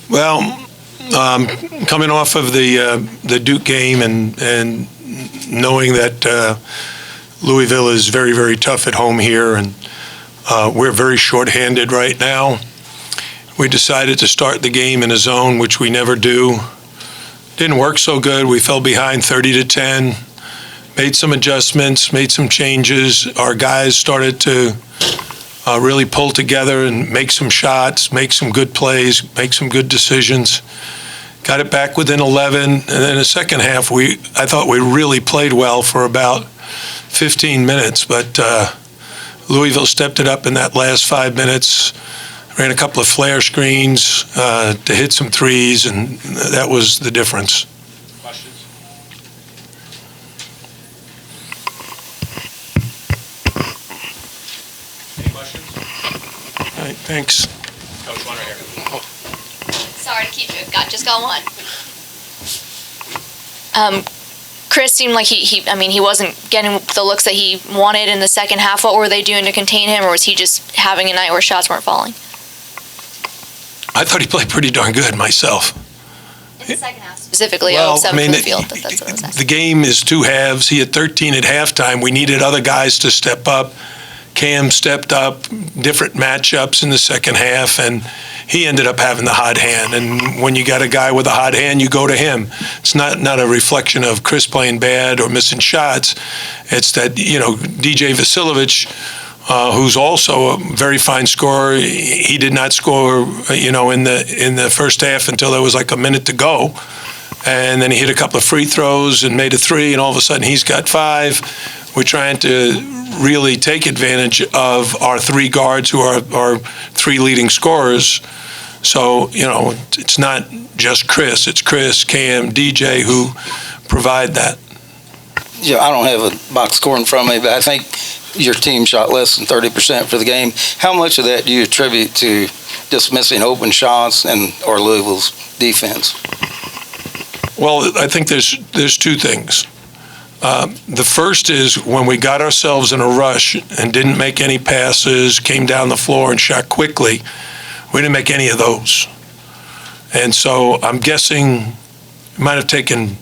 Well, coming off of the Duke game and knowing that Louisville is very, very tough at home here, and we're very shorthanded right now, we decided to start the game in a zone, which we never do. Didn't work so good. We fell behind 30-10. Made some adjustments, made some changes. Our guys started to really pull together and make some shots, make some good plays, make some good decisions. Got it back within 11, and then the second half, I thought we really played well for about 15 minutes, but Louisville stepped it up in that last 5 minutes, ran a couple of flare screens to hit some threes, and that was the difference. Questions? Any questions? All right, thanks. Coach, one right here. Sorry to keep you. Just got one. Chris seemed like he wasn't getting the looks that he wanted in the second half. What were they doing to contain him, or was he just having a night where shots weren't falling? I thought he played pretty darn good myself. In the second half specifically, well, 7 from the field. That's what I was asking. The game is two halves. He had 13 at halftime. We needed other guys to step up. Cam stepped up, different matchups in the second half, and he ended up having the hot hand. And when you got a guy with a hot hand, you go to him. It's not a reflection of Chris playing bad or missing shots. It's that, DJ Vasiljevic, who's also a very fine scorer, he did not score, in the first half until there was like a minute to go. And then he hit a couple of free throws and made a three, and all of a sudden he's got 5. We're trying to really take advantage of our 3 guards who are our 3 leading scorers. So, it's not just Chris. It's Chris, Cam, DJ who provide that. Yeah, I don't have a box score in front of me, but I think your team shot less than 30% for the game. How much of that do you attribute to just missing open shots or Louisville's defense? Well, I think there's 2 things. The first is when we got ourselves in a rush and didn't make any passes, came down the floor and shot quickly, we didn't make any of those. And so I'm guessing it might have taken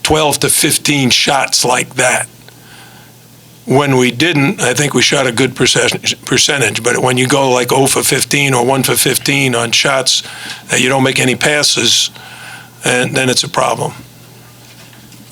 12 to 15 shots like that. When we didn't, I think we shot a good percentage, but when you go like 0 for 15 or 1 for 15 on shots that you don't make any passes, and then it's a problem.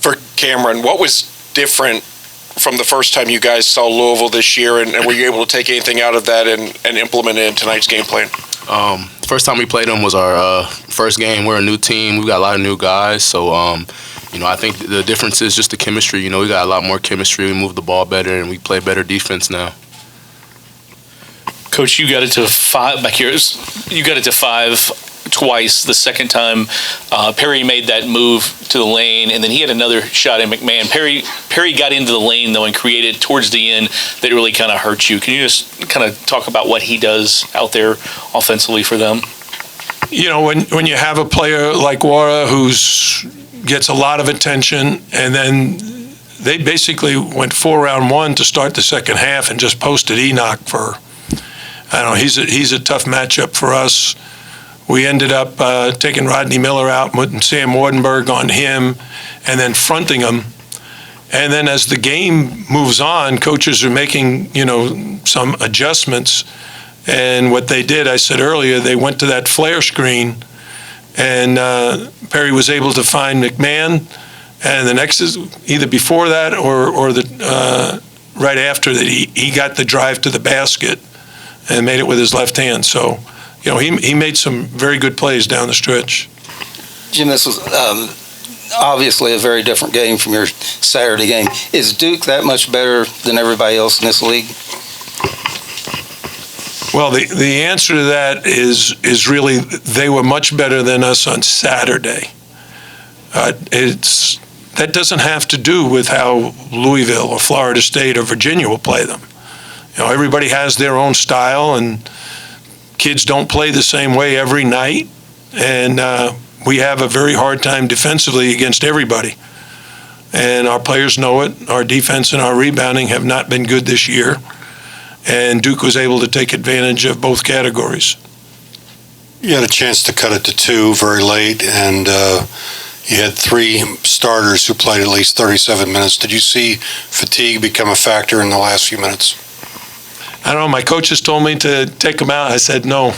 For Cameron, what was different from the first time you guys saw Louisville this year, and were you able to take anything out of that and implement it in tonight's game plan? The first time we played them was our first game. We're a new team. We've got a lot of new guys, so I think the difference is just the chemistry. We got a lot more chemistry. We move the ball better, and we play better defense now. Coach, you got it to 5 back here. You got it to 5 twice. The second time, Perry made that move to the lane, and then he had another shot at McMahon. Perry got into the lane, though, and created towards the end that really kind of hurt you. Can you just kind of talk about what he does out there offensively for them? When you have a player like Wara who gets a lot of attention, and then they basically went 4 round 1 to start the second half and just posted Enoch for, he's a tough matchup for us. We ended up taking Rodney Miller out, putting Sam Wardenberg on him, and then fronting him. And then as the game moves on, coaches are making, some adjustments. And what they did, I said earlier, they went to that flare screen, and Perry was able to find McMahon. And the next is either before that or the right after that, he got the drive to the basket and made it with his left hand. So, he made some very good plays down the stretch. Jim, this was obviously a very different game from your Saturday game. Is Duke that much better than everybody else in this league? Well, the answer to that is really they were much better than us on Saturday. That doesn't have to do with how Louisville or Florida State or Virginia will play them. Everybody has their own style, and kids don't play the same way every night, and we have a very hard time defensively against everybody. And our players know it. Our defense and our rebounding have not been good this year, and Duke was able to take advantage of both categories. You had a chance to cut it to 2 very late, and you had 3 starters who played at least 37 minutes. Did you see fatigue become a factor in the last few minutes? I don't know. My coaches told me to take them out. I said no.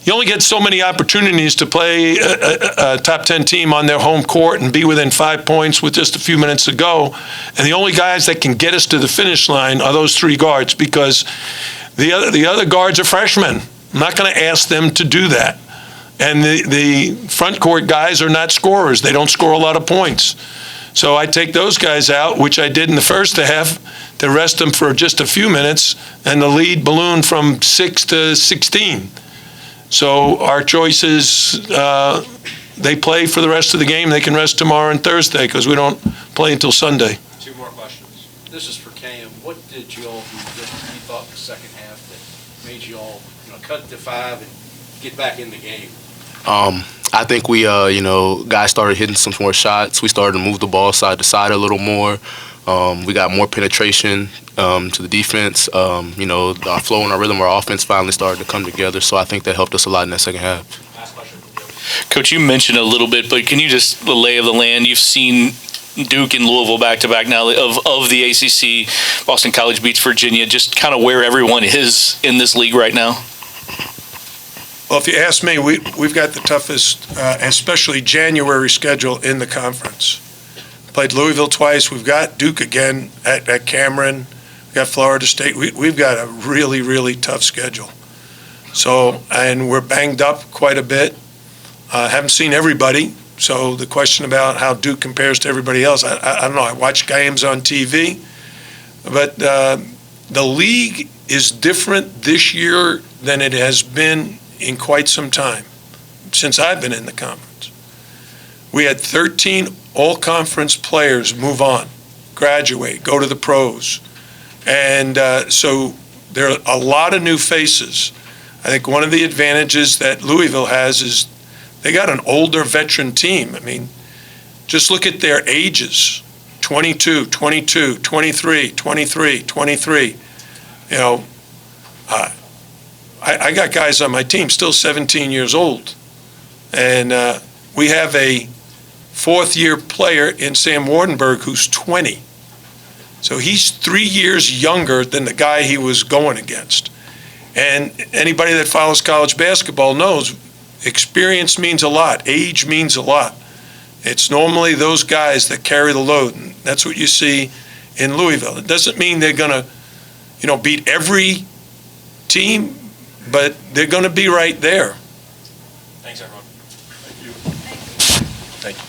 You only get so many opportunities to play a top 10 team on their home court and be within 5 points with just a few minutes to go. And the only guys that can get us to the finish line are those 3 guards, because the other guards are freshmen. I'm not going to ask them to do that. And the front court guys are not scorers. They don't score a lot of points. So I take those guys out, which I did in the first half, to rest them for just a few minutes, and the lead ballooned from 6 to 16. So our choice is they play for the rest of the game. They can rest tomorrow and Thursday because we don't play until Sunday. 2 more questions. This is for Cam. What did you all do different, you thought, in the second half that made you all cut it to 5 and get back in the game? I think we, guys started hitting some more shots. We started to move the ball side to side a little more. We got more penetration to the defense. Our flow and our rhythm, our offense finally started to come together. So I think that helped us a lot in that second half. Last question from Joe. Coach, you mentioned a little bit, but can you just the lay of the land? You've seen Duke and Louisville back-to-back now of the ACC. Boston College beats Virginia. Just kind of where everyone is in this league right now. Well, if you ask me, we've got the toughest, especially January schedule in the conference. Played Louisville twice. We've got Duke again at Cameron. We've got Florida State. We've got a really, really tough schedule. So, and we're banged up quite a bit. Haven't seen everybody. So the question about how Duke compares to everybody else, I don't know. I watch games on TV. But the league is different this year than it has been in quite some time, since I've been in the conference. We had 13 all-conference players move on, graduate, go to the pros. And so there are a lot of new faces. I think one of the advantages that Louisville has is they got an older veteran team. I mean, just look at their ages, 22, 22, 23, 23, 23. I got guys on my team still 17 years old. And we have a 4th-year player in Sam Wardenberg who's 20. So he's 3 years younger than the guy he was going against. And anybody that follows college basketball knows experience means a lot. Age means a lot. It's normally those guys that carry the load. And that's what you see in Louisville. It doesn't mean they're going to, beat every team, but they're going to be right there. Thanks, everyone. Thank you.